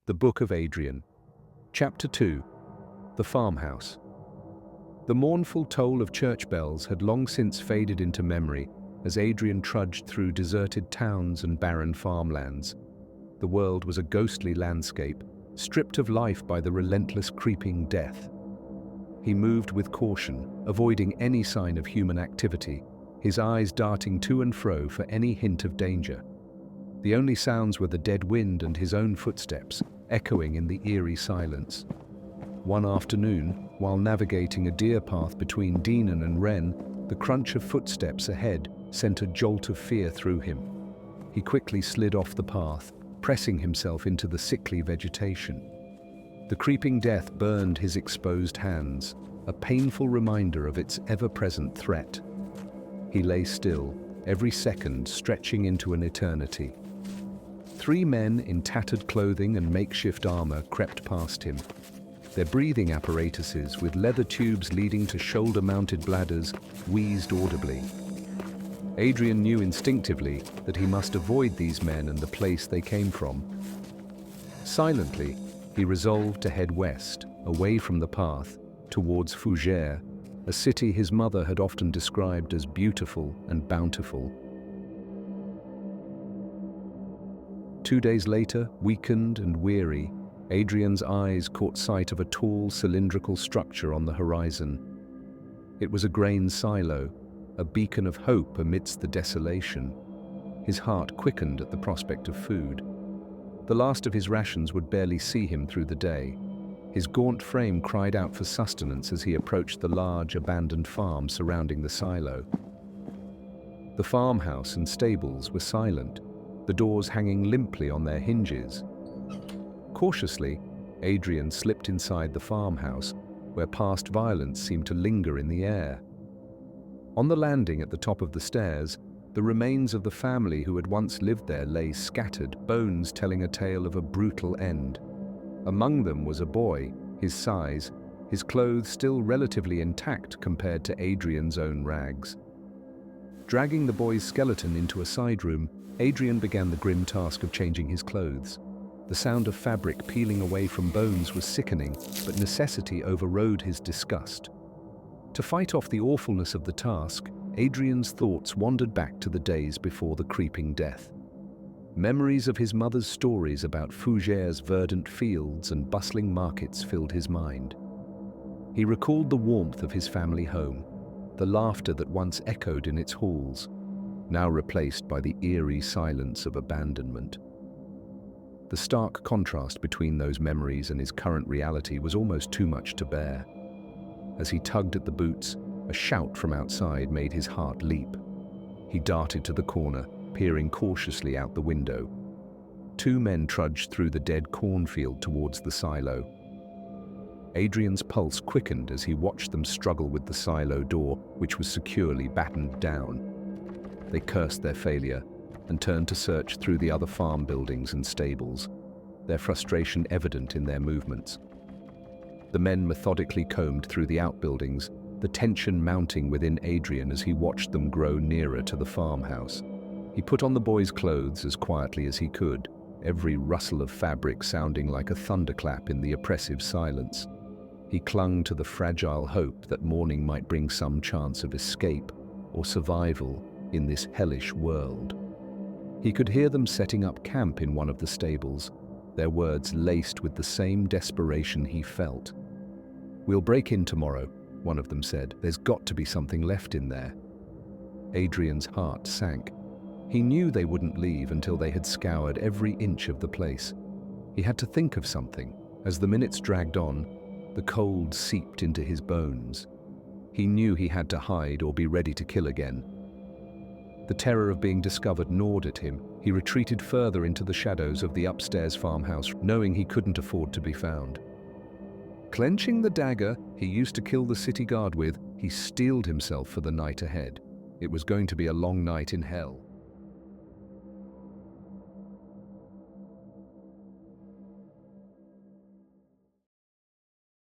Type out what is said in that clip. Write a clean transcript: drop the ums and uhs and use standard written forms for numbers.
The Book of Adrian. Chapter 2. The Farmhouse. The mournful toll of church bells had long since faded into memory as Adrian trudged through deserted towns and barren farmlands. The world was a ghostly landscape, stripped of life by the relentless creeping death. He moved with caution, avoiding any sign of human activity, his eyes darting to and fro for any hint of danger. The only sounds were the dead wind and his own footsteps, echoing in the eerie silence. One afternoon, while navigating a deer path between Dinan and Wren, the crunch of footsteps ahead sent a jolt of fear through him. He quickly slid off the path, pressing himself into the sickly vegetation. The creeping death burned his exposed hands, a painful reminder of its ever-present threat. He lay still, every second stretching into an eternity. 3 men in tattered clothing and makeshift armor crept past him. Their breathing apparatuses, with leather tubes leading to shoulder-mounted bladders, wheezed audibly. Adrian knew instinctively that he must avoid these men and the place they came from. Silently, he resolved to head west, away from the path, towards Fougères, a city his mother had often described as beautiful and bountiful. 2 days later, weakened and weary, Adrian's eyes caught sight of a tall, cylindrical structure on the horizon. It was a grain silo, a beacon of hope amidst the desolation. His heart quickened at the prospect of food. The last of his rations would barely see him through the day. His gaunt frame cried out for sustenance as he approached the large, abandoned farm surrounding the silo. The farmhouse and stables were silent, the doors hanging limply on their hinges. Cautiously, Adrian slipped inside the farmhouse, where past violence seemed to linger in the air. On the landing at the top of the stairs, the remains of the family who had once lived there lay scattered, bones telling a tale of a brutal end. Among them was a boy, his size, his clothes still relatively intact compared to Adrian's own rags. Dragging the boy's skeleton into a side room, Adrian began the grim task of changing his clothes. The sound of fabric peeling away from bones was sickening, but necessity overrode his disgust. To fight off the awfulness of the task, Adrian's thoughts wandered back to the days before the creeping death. Memories of his mother's stories about Fougères' verdant fields and bustling markets filled his mind. He recalled the warmth of his family home, the laughter that once echoed in its halls, now replaced by the eerie silence of abandonment. The stark contrast between those memories and his current reality was almost too much to bear. As he tugged at the boots, a shout from outside made his heart leap. He darted to the corner, peering cautiously out the window. 2 men trudged through the dead cornfield towards the silo. Adrian's pulse quickened as he watched them struggle with the silo door, which was securely battened down. They cursed their failure and turned to search through the other farm buildings and stables, their frustration evident in their movements. The men methodically combed through the outbuildings, the tension mounting within Adrian as he watched them grow nearer to the farmhouse. He put on the boy's clothes as quietly as he could, every rustle of fabric sounding like a thunderclap in the oppressive silence. He clung to the fragile hope that morning might bring some chance of escape or survival in this hellish world. He could hear them setting up camp in one of the stables, their words laced with the same desperation he felt. "We'll break in tomorrow," one of them said. "There's got to be something left in there." Adrian's heart sank. He knew they wouldn't leave until they had scoured every inch of the place. He had to think of something. As the minutes dragged on, the cold seeped into his bones. He knew he had to hide or be ready to kill again. The terror of being discovered gnawed at him. He retreated further into the shadows of the upstairs farmhouse, knowing he couldn't afford to be found. Clenching the dagger he used to kill the city guard with, he steeled himself for the night ahead. It was going to be a long night in hell.